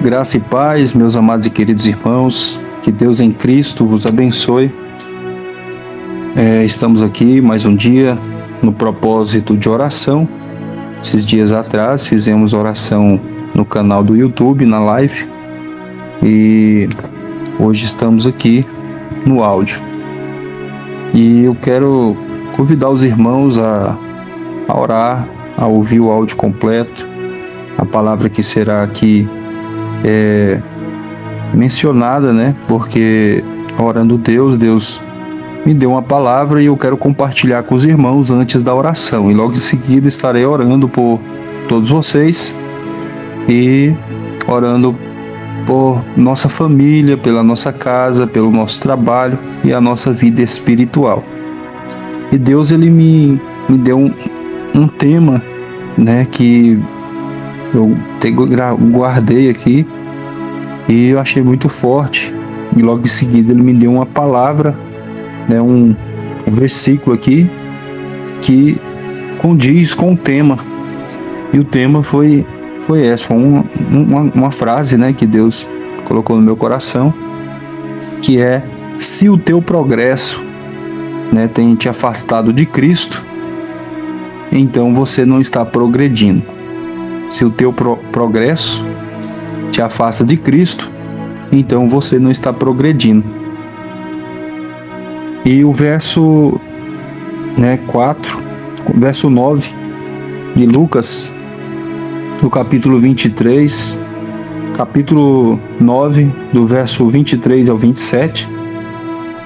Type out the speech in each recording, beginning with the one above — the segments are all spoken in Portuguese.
Graça e paz, meus amados e queridos irmãos, que Deus em Cristo vos abençoe. Estamos aqui mais um dia no propósito de oração. Esses dias atrás fizemos oração no canal do YouTube, na live, e hoje estamos aqui no áudio. E eu quero convidar os irmãos a orar, a ouvir o áudio completo. A palavra que será aqui mencionada, né? Porque orando Deus me deu uma palavra e eu quero compartilhar com os irmãos antes da oração. E logo em seguida estarei orando por todos vocês e orando por nossa família, pela nossa casa, pelo nosso trabalho e a nossa vida espiritual. E Deus, ele me deu um tema, né, que eu guardei aqui e eu achei muito forte. E logo em seguida ele me deu uma palavra, né, um versículo aqui que condiz com o tema. E o tema foi uma frase, né, que Deus colocou no meu coração, que é: se o teu progresso, né, tem te afastado de Cristo, então você não está progredindo. Se o teu progresso te afasta de Cristo, então você não está progredindo. E o verso 9 de Lucas, no capítulo 23, capítulo 9, do verso 23 ao 27,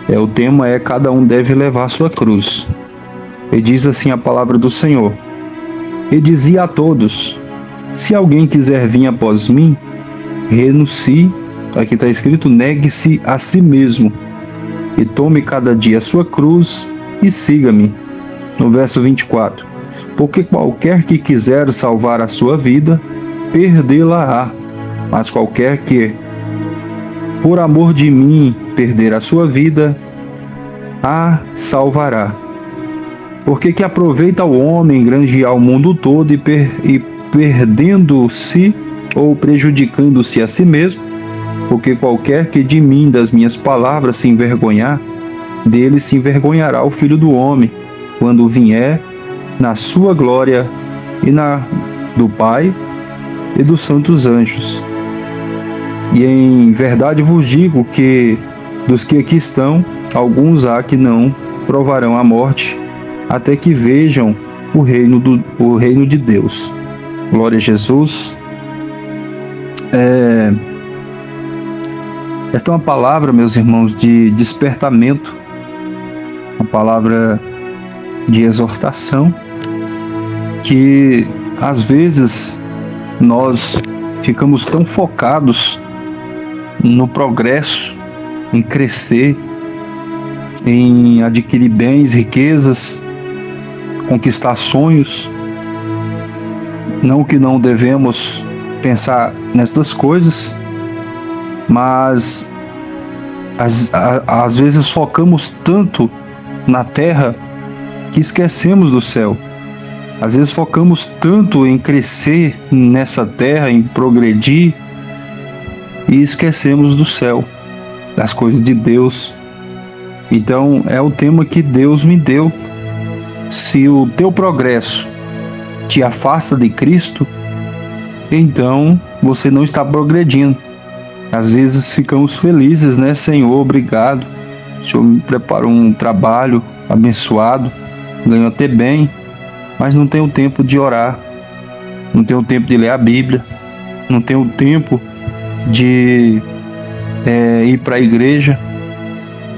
o tema é: cada um deve levar sua cruz. E diz assim a palavra do Senhor: e dizia a todos: se alguém quiser vir após mim, renuncie, aqui está escrito, negue-se a si mesmo, e tome cada dia a sua cruz e siga-me. No verso 24: porque qualquer que quiser salvar a sua vida, perdê-la-á, mas qualquer que, por amor de mim, perder a sua vida, a salvará. Porque que aproveita o homem granjear o mundo todo e perdendo-se ou prejudicando-se a si mesmo? Porque qualquer que de mim, das minhas palavras, se envergonhar, dele se envergonhará o Filho do Homem, quando vier na sua glória e na do Pai e dos santos anjos. E em verdade vos digo que dos que aqui estão, alguns há que não provarão a morte, até que vejam o reino de Deus. Glória a Jesus. Esta é uma palavra, meus irmãos, de despertamento, uma palavra de exortação, que às vezes nós ficamos tão focados no progresso, em crescer, em adquirir bens, riquezas, conquistar sonhos. Não que não devemos pensar nestas coisas, mas às vezes focamos tanto na terra que esquecemos do céu. Às vezes focamos tanto em crescer nessa terra, em progredir, e esquecemos do céu, das coisas de Deus. Então é o tema que Deus me deu. Se o teu progresso te afasta de Cristo, então você não está progredindo. Às vezes ficamos felizes, né? Senhor, obrigado. O Senhor me preparou um trabalho abençoado, ganhou até bem, mas não tenho tempo de orar, não tenho tempo de ler a Bíblia, não tenho tempo de ir para a igreja.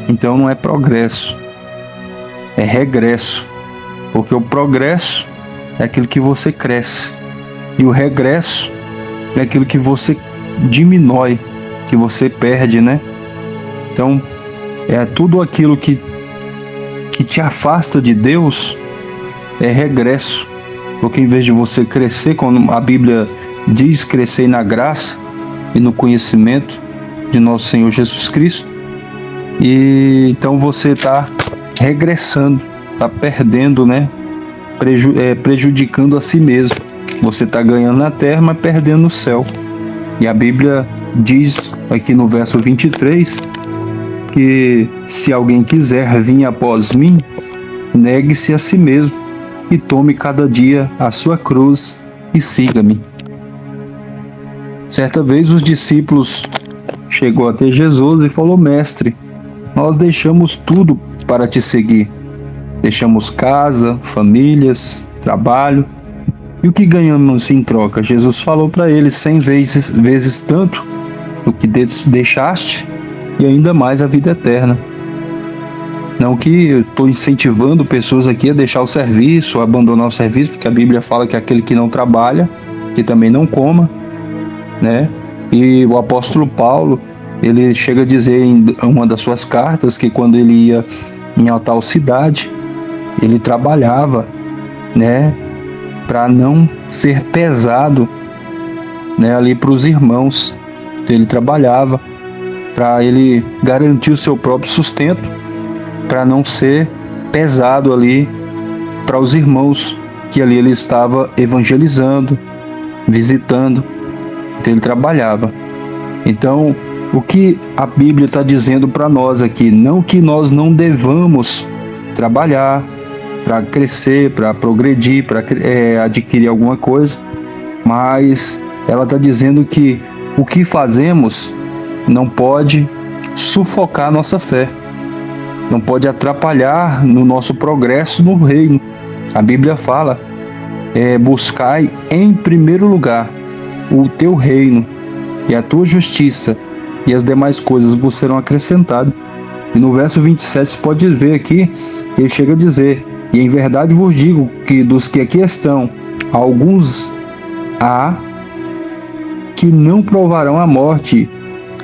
Então não é progresso, é regresso. Porque o progresso é aquilo que você cresce, e o regresso é aquilo que você diminui, que você perde, né? Então é tudo aquilo que te afasta de Deus, é regresso. Porque em vez de você crescer, quando a Bíblia diz crescer na graça e no conhecimento de nosso Senhor Jesus Cristo, e então você está regressando, está perdendo, né? Prejudicando a si mesmo. Você está ganhando na terra, mas perdendo no céu. E a Bíblia diz aqui no verso 23 que se alguém quiser vir após mim, negue-se a si mesmo e tome cada dia a sua cruz e siga-me. Certa vez os discípulos chegou até Jesus e falou: Mestre, nós deixamos tudo para te seguir. Deixamos casa, famílias, trabalho. E o que ganhamos em troca? Jesus falou para eles: 100 vezes tanto do que deixaste e ainda mais a vida eterna. Não que eu estou incentivando pessoas aqui a deixar o serviço, a abandonar o serviço, porque a Bíblia fala que aquele que não trabalha, que também não coma, né? E o apóstolo Paulo, ele chega a dizer em uma das suas cartas que quando ele ia em tal cidade, ele trabalhava, né, para não ser pesado, né, ali para os irmãos. Então, ele trabalhava para ele garantir o seu próprio sustento, para não ser pesado ali para os irmãos que ali ele estava evangelizando, visitando. Então, ele trabalhava. Então, o que a Bíblia está dizendo para nós aqui? Não que nós não devamos trabalhar para crescer, para progredir, para adquirir alguma coisa, mas ela está dizendo que o que fazemos não pode sufocar a nossa fé, não pode atrapalhar no nosso progresso no reino. A Bíblia fala: buscai em primeiro lugar o teu reino e a tua justiça, e as demais coisas vos serão acrescentadas. E no verso 27 você pode ver aqui, ele chega a dizer: e em verdade vos digo que dos que aqui estão, alguns há que não provarão a morte,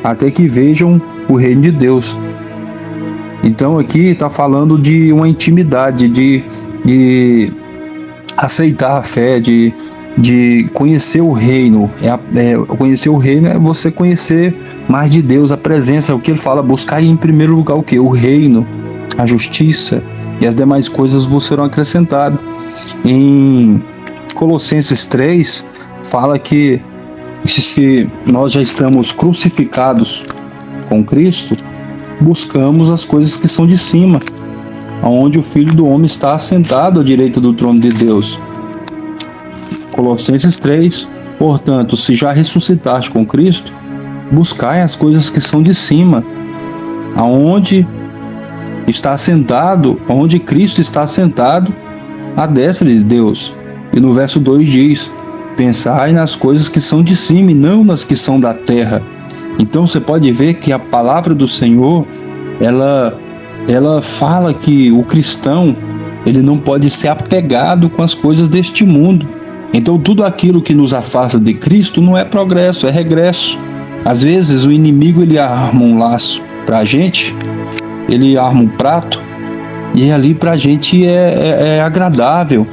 até que vejam o reino de Deus. Então aqui está falando de uma intimidade, de aceitar a fé, de conhecer o reino. Conhecer o reino é você conhecer mais de Deus, a presença. O que ele fala: buscar em primeiro lugar o quê? O reino, a justiça, e as demais coisas vos serão acrescentadas. Em Colossenses 3 fala que se nós já estamos crucificados com Cristo, buscamos as coisas que são de cima, onde o Filho do Homem está assentado à direita do trono de Deus. Colossenses 3: portanto, se já ressuscitaste com Cristo, buscai as coisas que são de cima, aonde está assentado, onde Cristo está assentado à destra de Deus. E no verso 2 diz: pensai nas coisas que são de cima e não nas que são da terra. Então você pode ver que a palavra do Senhor, ela fala que o cristão, ele não pode ser apegado com as coisas deste mundo. Então tudo aquilo que nos afasta de Cristo não é progresso, é regresso. Às vezes o inimigo, ele arma um laço para a gente, ele arma um prato, e ali para a gente é agradável.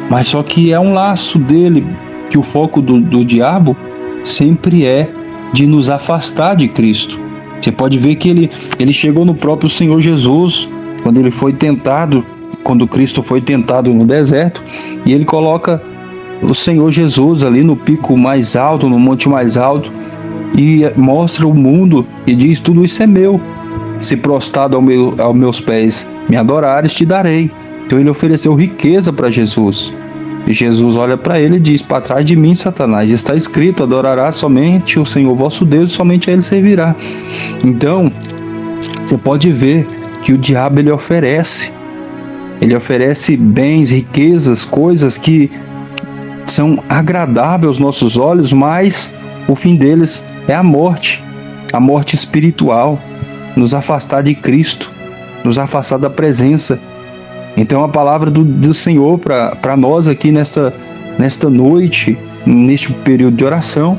Mas só que é um laço dele, que o foco do diabo sempre é de nos afastar de Cristo. Você pode ver que ele chegou no próprio Senhor Jesus, quando ele foi tentado, quando Cristo foi tentado no deserto, e ele coloca o Senhor Jesus ali no pico mais alto, no monte mais alto, e mostra o mundo e diz: tudo isso é meu. Se prostrado aos meus pés me adorares, te darei. Então ele ofereceu riqueza para Jesus. E Jesus olha para ele e diz: para trás de mim, Satanás, está escrito: adorarás somente o Senhor vosso Deus, e somente a ele servirá. Então, você pode ver que o diabo, ele oferece bens, riquezas, coisas que são agradáveis aos nossos olhos, mas o fim deles é a morte espiritual, nos afastar de Cristo, nos afastar da presença. Então a palavra do Senhor para nós aqui nesta noite, neste período de oração,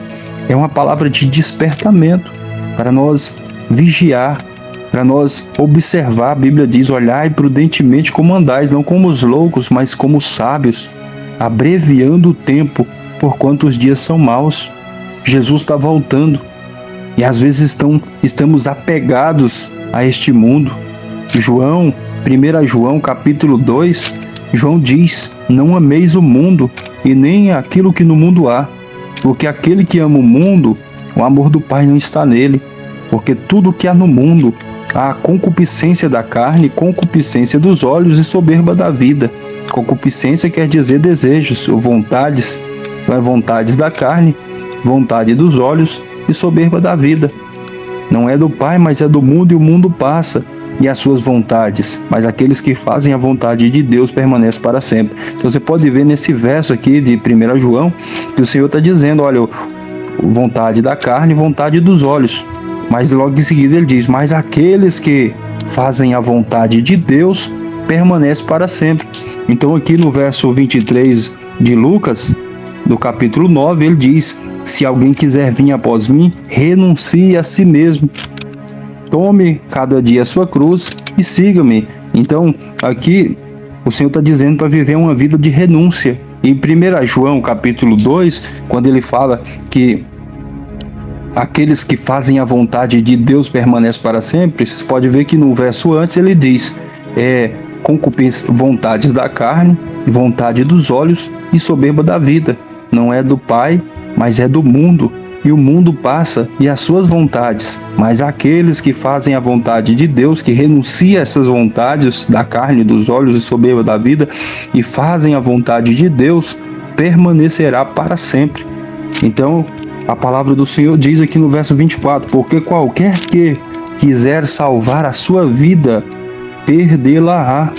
é uma palavra de despertamento, para nós vigiar, para nós observar. A Bíblia diz: olhai prudentemente como andais, não como os loucos, mas como os sábios, abreviando o tempo, porquanto os dias são maus. Jesus está voltando, e às vezes estamos apegados a este mundo. 1 João capítulo 2, João diz: não ameis o mundo e nem aquilo que no mundo há. Porque aquele que ama o mundo, o amor do Pai não está nele. Porque tudo que há no mundo, há concupiscência da carne, concupiscência dos olhos e soberba da vida. Concupiscência quer dizer desejos ou vontades, não é vontades da carne, vontade dos olhos e soberba da vida. Não é do Pai, mas é do mundo, e o mundo passa, e as suas vontades, mas aqueles que fazem a vontade de Deus permanecem para sempre. Então você pode ver nesse verso aqui de 1 João, que o Senhor está dizendo, olha, vontade da carne, vontade dos olhos, mas logo em seguida ele diz, mas aqueles que fazem a vontade de Deus permanecem para sempre. Então aqui no verso 23 de Lucas, do capítulo 9, ele diz, se alguém quiser vir após mim, renuncie a si mesmo, tome cada dia a sua cruz e siga-me. Então, aqui o Senhor está dizendo para viver uma vida de renúncia. Em 1 João, capítulo 2, quando ele fala que aqueles que fazem a vontade de Deus permanecem para sempre, você pode ver que no verso antes ele diz, vontades da carne, vontade dos olhos e soberba da vida. Não é do Pai, mas é do mundo. E o mundo passa e as suas vontades, mas aqueles que fazem a vontade de Deus, que renunciam a essas vontades da carne, dos olhos e soberba da vida, e fazem a vontade de Deus, permanecerá para sempre. Então, a palavra do Senhor diz aqui no verso 24, porque qualquer que quiser salvar a sua vida, perdê-la-á,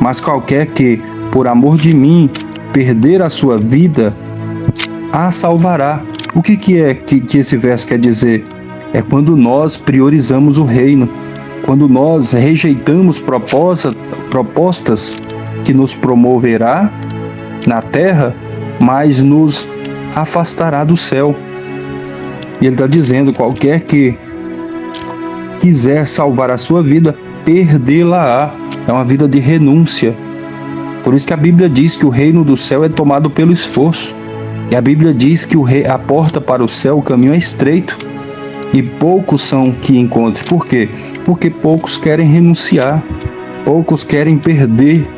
mas qualquer que, por amor de mim, perder a sua vida, a salvará. O que esse verso quer dizer? É quando nós priorizamos o reino, quando nós rejeitamos propostas que nos promoverá na terra, mas nos afastará do céu. E ele está dizendo, qualquer que quiser salvar a sua vida, perdê-la-á. É uma vida de renúncia. Por isso que a Bíblia diz que o reino do céu é tomado pelo esforço. E a Bíblia diz que a porta para o céu, o caminho é estreito, e poucos são que encontrem. Por quê? Porque poucos querem renunciar, poucos querem perder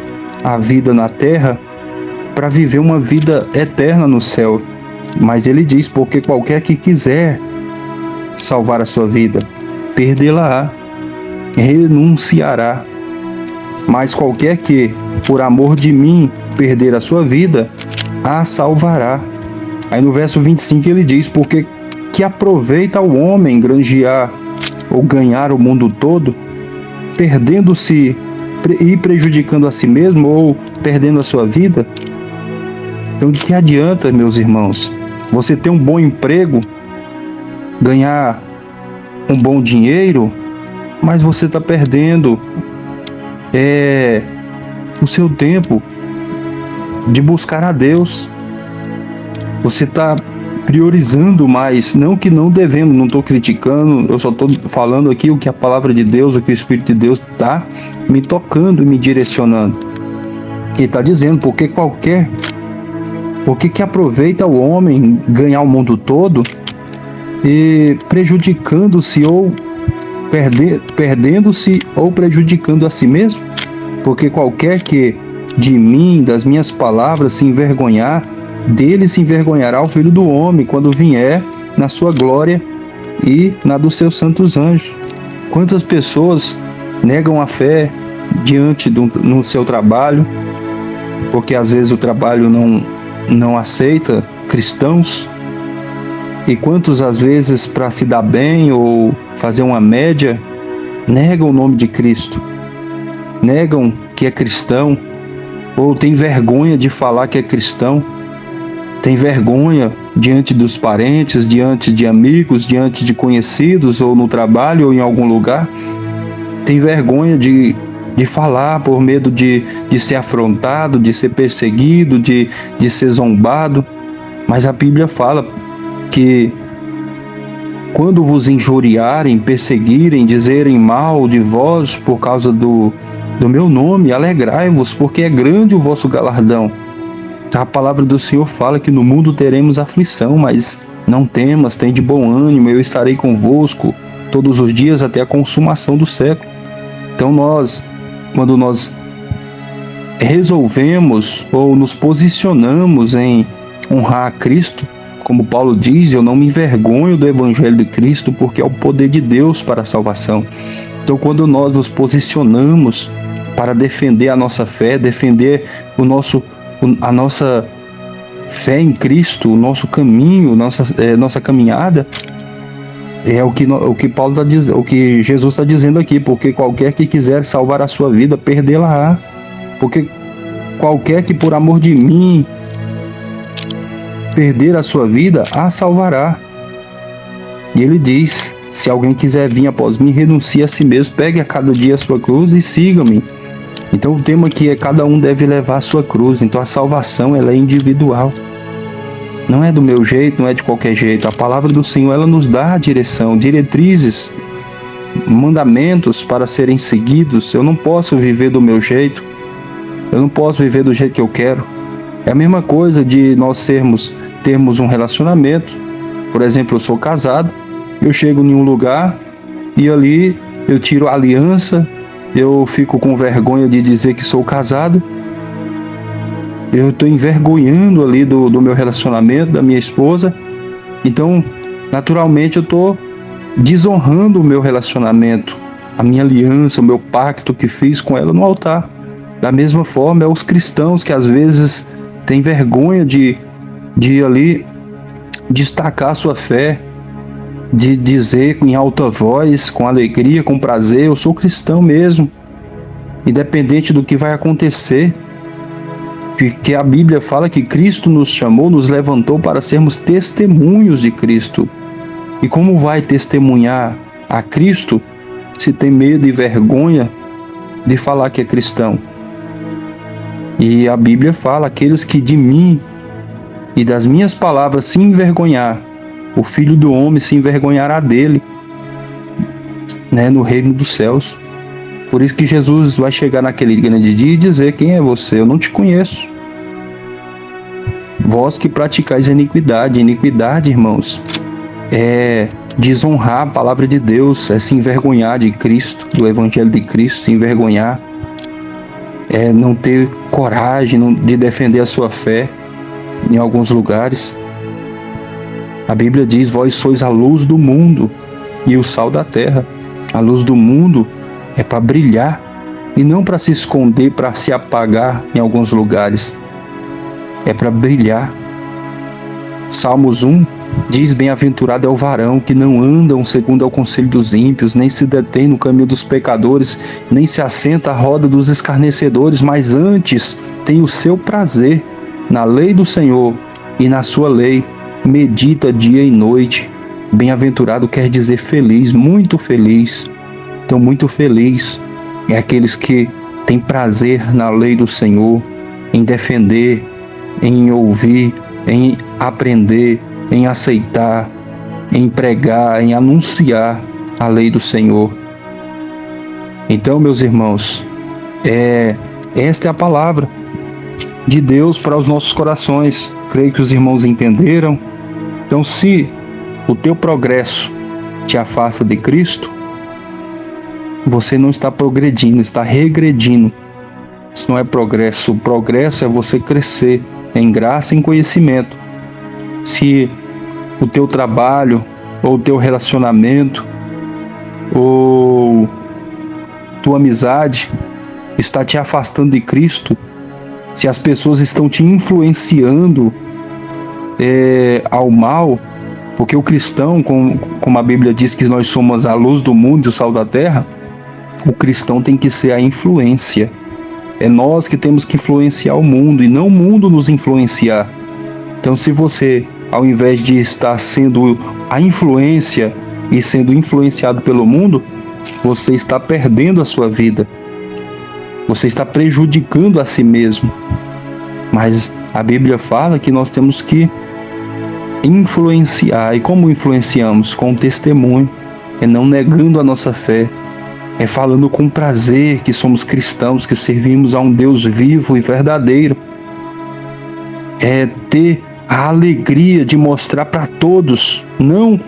a vida na terra para viver uma vida eterna no céu. Mas ele diz, porque qualquer que quiser salvar a sua vida, perdê-la-á, renunciará. Mas qualquer que, por amor de mim, perder a sua vida, a salvará. Aí no verso 25 ele diz, porque que aproveita o homem granjear ou ganhar o mundo todo, perdendo-se e prejudicando a si mesmo ou perdendo a sua vida? Então de que adianta, meus irmãos, você ter um bom emprego, ganhar um bom dinheiro, mas você está perdendo o seu tempo de buscar a Deus. Você está priorizando mais, não que não devemos, não estou criticando, eu só estou falando aqui o que a palavra de Deus, o que o Espírito de Deus está me tocando e me direcionando. Ele está dizendo, porque que aproveita o homem ganhar o mundo todo e prejudicando-se ou perdendo-se ou prejudicando a si mesmo? Porque qualquer que de mim, das minhas palavras, se envergonhar, dele se envergonhará o Filho do Homem, quando vier na sua glória e na dos seus santos anjos. Quantas pessoas negam a fé no seu trabalho, porque às vezes o trabalho não aceita cristãos, e quantos às vezes, para se dar bem ou fazer uma média, negam o nome de Cristo, negam que é cristão, ou tem vergonha de falar que é cristão, tem vergonha diante dos parentes, diante de amigos, diante de conhecidos, ou no trabalho, ou em algum lugar. Tem vergonha de falar por medo de ser afrontado, de ser perseguido, de ser zombado. Mas a Bíblia fala que quando vos injuriarem, perseguirem, dizerem mal de vós por causa do meu nome, alegrai-vos, porque é grande o vosso galardão. A palavra do Senhor fala que no mundo teremos aflição, mas não temas, tem de bom ânimo, eu estarei convosco todos os dias até a consumação do século. Então quando nós resolvemos ou nos posicionamos em honrar a Cristo, Como Paulo diz, eu não me envergonho do Evangelho de Cristo, porque é o poder de Deus para a salvação. Então, quando nós nos posicionamos para defender a nossa fé, defender a nossa fé em Cristo, o nosso caminho, nossa caminhada, é o que Paulo está dizendo, o que Jesus está dizendo aqui, porque qualquer que quiser salvar a sua vida, perdê-la-á. Porque qualquer que por amor de mim perder a sua vida, a salvará. E ele diz: se alguém quiser vir após mim, renuncie a si mesmo, pegue a cada dia a sua cruz e siga-me. Então o tema aqui é: cada um deve levar a sua cruz. Então a salvação, ela é individual. Não é do meu jeito, não é de qualquer jeito. A palavra do Senhor, ela nos dá a direção, diretrizes, mandamentos para serem seguidos. Eu não posso viver do meu jeito. Eu não posso viver do jeito que eu quero. É a mesma coisa de nós termos um relacionamento. Por exemplo, eu sou casado, eu chego em um lugar e ali eu tiro a aliança, eu fico com vergonha de dizer que sou casado. Eu estou envergonhando ali do meu relacionamento, da minha esposa. Então, naturalmente, eu estou desonrando o meu relacionamento, a minha aliança, o meu pacto que fiz com ela no altar. Da mesma forma, é os cristãos que às vezes têm vergonha de ali destacar a sua fé, de dizer em alta voz, com alegria, com prazer: eu sou cristão mesmo, independente do que vai acontecer. Porque a Bíblia fala que Cristo nos chamou, nos levantou para sermos testemunhos de Cristo. E como vai testemunhar a Cristo se tem medo e vergonha de falar que é cristão? E a Bíblia fala: aqueles que de mim e das minhas palavras se envergonhar, o Filho do Homem se envergonhará dele, no reino dos céus. Por isso que Jesus vai chegar naquele grande dia e dizer: quem é você? Eu não te conheço. Vós que praticais a iniquidade. Iniquidade, irmãos, é desonrar a palavra de Deus, é se envergonhar de Cristo, do Evangelho de Cristo, se envergonhar, é não ter coragem de defender a sua fé em alguns lugares. A Bíblia diz: vós sois a luz do mundo e o sal da terra. A luz do mundo é para brilhar e não para se esconder, para se apagar em alguns lugares. É para brilhar. Salmos 1 diz: bem-aventurado é o varão que não andam segundo o conselho dos ímpios, nem se detém no caminho dos pecadores, nem se assenta à roda dos escarnecedores, mas antes tem o seu prazer na lei do Senhor, e na sua lei medita dia e noite. Bem-aventurado quer dizer feliz, muito feliz. Então, muito feliz é aqueles que têm prazer na lei do Senhor, em defender, em ouvir, em aprender, em aceitar, em pregar, em anunciar a lei do Senhor. Então, meus irmãos, esta é a palavra de Deus para os nossos corações. Creio que os irmãos entenderam. Então, se o teu progresso te afasta de Cristo, você não está progredindo, está regredindo. Isso não é progresso. O progresso é você crescer em graça e em conhecimento. Se o teu trabalho, ou o teu relacionamento, ou tua amizade está te afastando de Cristo, se as pessoas estão te influenciando ao mal, porque o cristão, como a Bíblia diz que nós somos a luz do mundo e o sal da terra, o cristão tem que ser a influência. É nós que temos que influenciar o mundo e não o mundo nos influenciar. Então, se você, ao invés de estar sendo a influência e sendo influenciado pelo mundo, você está perdendo a sua vida. Você está prejudicando a si mesmo. Mas a Bíblia fala que nós temos que influenciar. E como influenciamos? Com o testemunho. É não negando a nossa fé. É falando com prazer que somos cristãos, que servimos a um Deus vivo e verdadeiro. É ter a alegria de mostrar para todos, não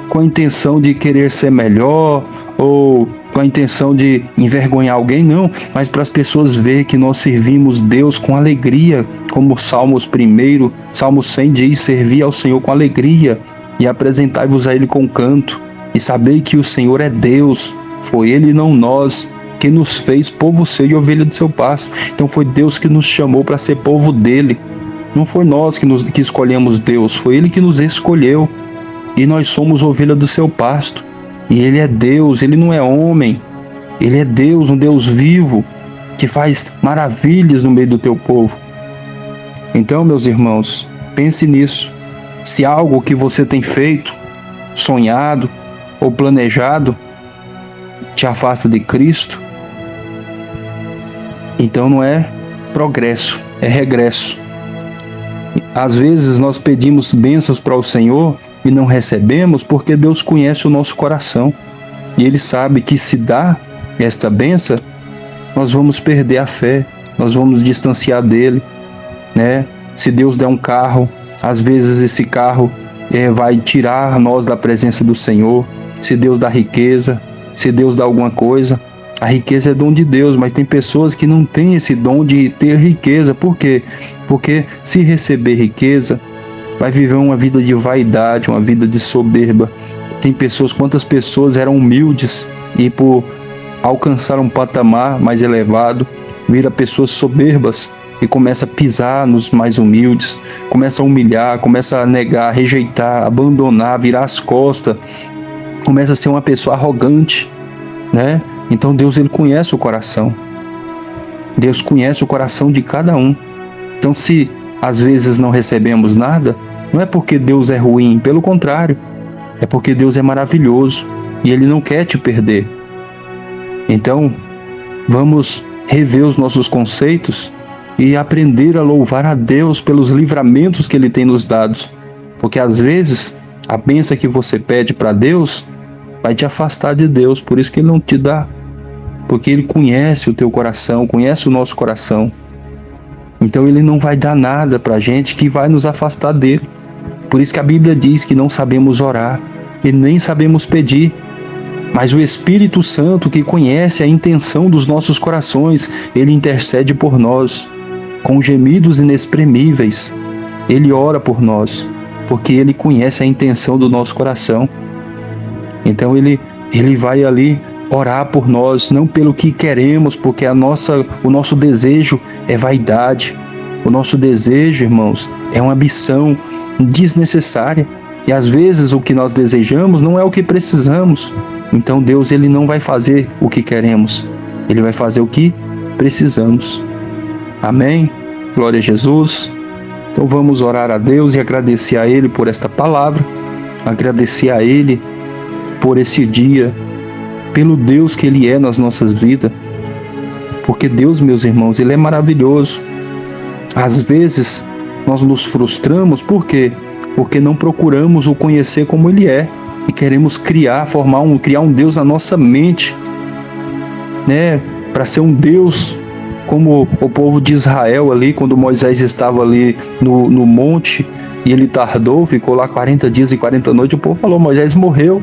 com a intenção de querer ser melhor ou com a intenção de envergonhar alguém, não, mas para as pessoas verem que nós servimos Deus com alegria, como Salmo 100 diz, servir ao Senhor com alegria e apresentai-vos a Ele com canto, e sabei que o Senhor é Deus, foi Ele e não nós, que nos fez povo seu e ovelha do seu pasto. Então foi Deus que nos chamou para ser povo dele, não foi nós que escolhemos Deus, foi Ele que nos escolheu, e nós somos ovelha do seu pasto. E Ele é Deus, Ele não é homem. Ele é Deus, um Deus vivo, que faz maravilhas no meio do teu povo. Então, meus irmãos, pense nisso. Se algo que você tem feito, sonhado ou planejado, te afasta de Cristo, então não é progresso, é regresso. Às vezes nós pedimos bênçãos para o Senhor e não recebemos porque Deus conhece o nosso coração. E Ele sabe que se dá esta bênção, nós vamos perder a fé, nós vamos distanciar dEle, né? Se Deus der um carro, às vezes esse carro vai tirar nós da presença do Senhor. Se Deus dá riqueza, se Deus dá alguma coisa, a riqueza é dom de Deus, mas tem pessoas que não têm esse dom de ter riqueza. Por quê? Porque se receber riqueza, vai viver uma vida de vaidade, uma vida de soberba. Tem pessoas, quantas pessoas eram humildes e por alcançar um patamar mais elevado, vira pessoas soberbas e começa a pisar nos mais humildes, começa a humilhar, começa a negar, rejeitar, abandonar, virar as costas, começa a ser uma pessoa arrogante, né? Então Deus, Ele conhece o coração. Deus conhece o coração de cada um. Então se às vezes não recebemos nada, não é porque Deus é ruim, pelo contrário, é porque Deus é maravilhoso e Ele não quer te perder. Então, vamos rever os nossos conceitos e aprender a louvar a Deus pelos livramentos que Ele tem nos dado. Porque às vezes, a bênção que você pede para Deus vai te afastar de Deus, por isso que Ele não te dá. Porque Ele conhece o teu coração, conhece o nosso coração. Então Ele não vai dar nada para a gente que vai nos afastar dEle. Por isso que a Bíblia diz que não sabemos orar e nem sabemos pedir. Mas o Espírito Santo, que conhece a intenção dos nossos corações, Ele intercede por nós, com gemidos inexprimíveis. Ele ora por nós, porque Ele conhece a intenção do nosso coração. Então Ele vai ali orar por nós, não pelo que queremos, porque o nosso desejo é vaidade. O nosso desejo, irmãos, é uma ambição desnecessária. E às vezes o que nós desejamos não é o que precisamos. Então Deus, Ele não vai fazer o que queremos. Ele vai fazer o que precisamos. Amém? Glória a Jesus. Então vamos orar a Deus e agradecer a Ele por esta palavra. Agradecer a Ele por esse dia, pelo Deus que Ele é nas nossas vidas. Porque Deus, meus irmãos, Ele é maravilhoso. Às vezes nós nos frustramos, por quê? Porque não procuramos o conhecer como Ele é e queremos criar um Deus na nossa mente, né? Para ser um Deus como o povo de Israel ali, quando Moisés estava ali no monte e ele tardou, ficou lá 40 dias e 40 noites, o povo falou: Moisés morreu.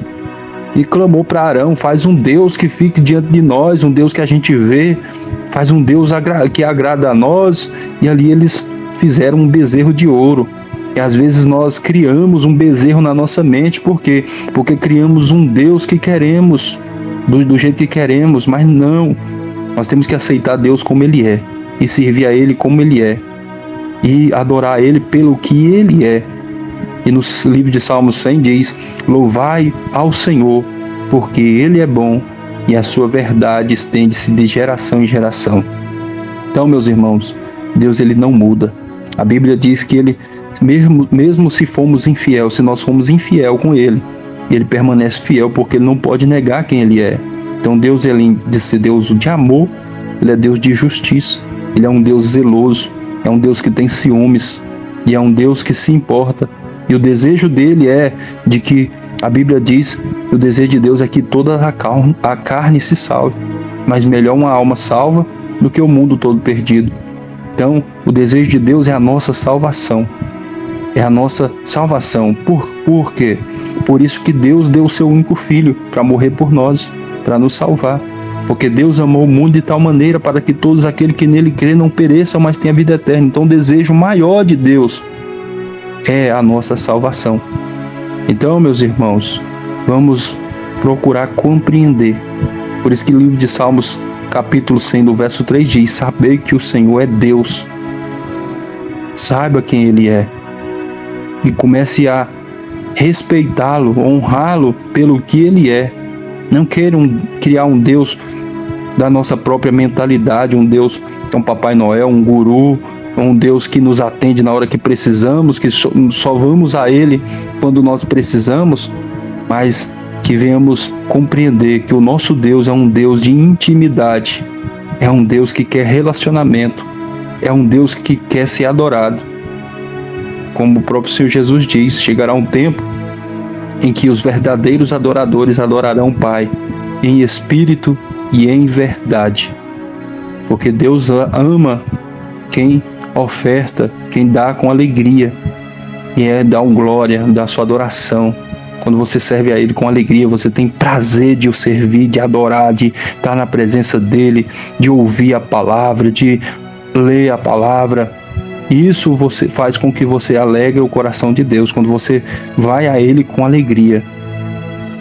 E clamou para Arão: faz um Deus que fique diante de nós, um Deus que a gente vê, faz um Deus que agrada a nós. E ali eles fizeram um bezerro de ouro. E às vezes nós criamos um bezerro na nossa mente. Por quê? Porque criamos um Deus que queremos, do jeito que queremos, mas não. Nós temos que aceitar Deus como Ele é e servir a Ele como Ele é e adorar Ele pelo que Ele é. E no livro de Salmo 100 diz: louvai ao Senhor, porque Ele é bom e a sua verdade estende-se de geração em geração. Então, meus irmãos, Deus, Ele não muda. A Bíblia diz que Ele, mesmo se formos infiel, se nós formos infiel com Ele, Ele permanece fiel, porque Ele não pode negar quem Ele é. Então Deus, Ele de ser Deus de amor, Ele é Deus de justiça, Ele é um Deus zeloso, é um Deus que tem ciúmes e é um Deus que se importa. E o desejo dele é de que, a Bíblia diz, que o desejo de Deus é que toda a carne se salve. Mas melhor uma alma salva do que o mundo todo perdido. Então, o desejo de Deus é a nossa salvação. É a nossa salvação. Por quê? Por isso que Deus deu o seu único filho para morrer por nós. para nos salvar. Porque Deus amou o mundo de tal maneira para que todos aqueles que nele crêem não pereçam, mas tenham vida eterna. Então o desejo maior de Deus é a nossa salvação. Então, meus irmãos, vamos procurar compreender. Por isso que o livro de Salmos, capítulo 100, do verso 3 diz: sabei que o Senhor é Deus. Saiba quem Ele é. E comece a respeitá-lo, honrá-lo pelo que Ele é. Não queiram criar um Deus da nossa própria mentalidade, um Deus que é um Papai Noel, um guru, um Deus que nos atende na hora que precisamos, que só vamos a Ele quando nós precisamos, mas que venhamos compreender que o nosso Deus é um Deus de intimidade, é um Deus que quer relacionamento, é um Deus que quer ser adorado. Como o próprio Senhor Jesus diz, chegará um tempo em que os verdadeiros adoradores adorarão o Pai em espírito e em verdade, porque Deus ama quem oferta, quem dá com alegria, e dá glória, dá sua adoração. Quando você serve a Ele com alegria, você tem prazer de o servir, de adorar, de estar na presença dEle, de ouvir a palavra, de ler a palavra. Isso você faz com que você alegre o coração de Deus, quando você vai a Ele com alegria.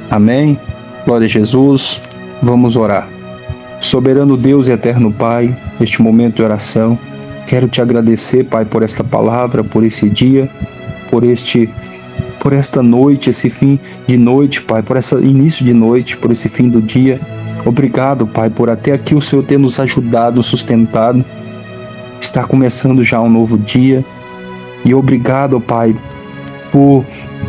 Amém? Glória a Jesus. Vamos orar. Soberano Deus e eterno Pai, neste momento de oração, quero te agradecer, Pai, por esta palavra, por esse dia, por esta noite, esse fim de noite, Pai, por esse início de noite, por esse fim do dia. Obrigado, Pai, por até aqui o Senhor ter nos ajudado, sustentado. Está começando já um novo dia. E obrigado, Pai,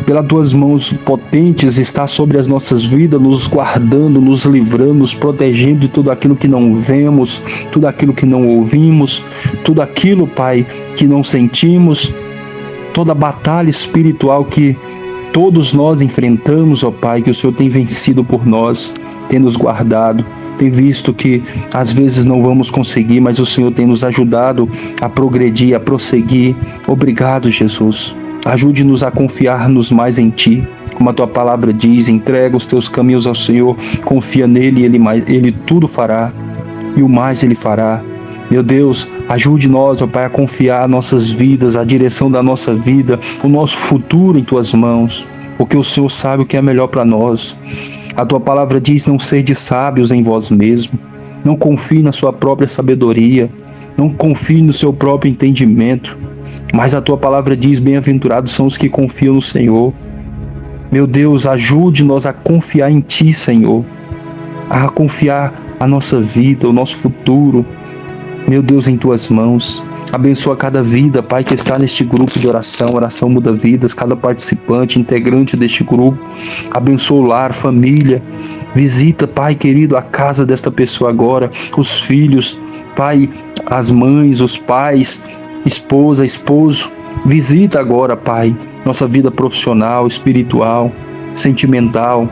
pelas tuas mãos potentes estar sobre as nossas vidas, nos guardando, nos livrando, nos protegendo de tudo aquilo que não vemos, tudo aquilo que não ouvimos, tudo aquilo, Pai, que não sentimos, toda a batalha espiritual que todos nós enfrentamos, ó Pai, que o Senhor tem vencido por nós, tem nos guardado. Tem visto que às vezes não vamos conseguir, mas o Senhor tem nos ajudado a progredir, a prosseguir. Obrigado, Jesus. Ajude-nos a confiar-nos mais em Ti. Como a Tua palavra diz, entrega os Teus caminhos ao Senhor, confia nele e Ele tudo fará, e o mais Ele fará. Meu Deus, ajude-nós, ó Pai, a confiar nossas vidas, a direção da nossa vida, o nosso futuro em Tuas mãos, porque o Senhor sabe o que é melhor para nós. A Tua palavra diz: não sede sábios em vós mesmo, não confie na sua própria sabedoria, não confie no seu próprio entendimento, mas a Tua palavra diz: bem-aventurados são os que confiam no Senhor. Meu Deus, ajude-nos a confiar em Ti, Senhor, a confiar a nossa vida, o nosso futuro, meu Deus, em Tuas mãos. Abençoa cada vida, Pai, que está neste grupo de oração. Oração Muda Vidas, cada participante, integrante deste grupo. Abençoa o lar, família. Visita, Pai querido, a casa desta pessoa agora, os filhos, Pai, as mães, os pais, esposa, esposo. Visita agora, Pai, nossa vida profissional, espiritual, sentimental,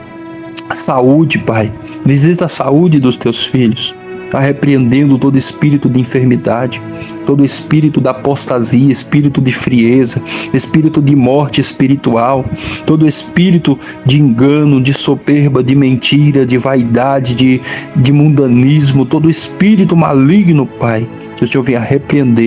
a saúde, Pai. Visita a saúde dos Teus filhos. Está repreendendo todo espírito de enfermidade, todo espírito da apostasia, espírito de frieza, espírito de morte espiritual, todo espírito de engano, de soberba, de mentira, de vaidade, de mundanismo, todo espírito maligno, Pai, que o Senhor venha repreender.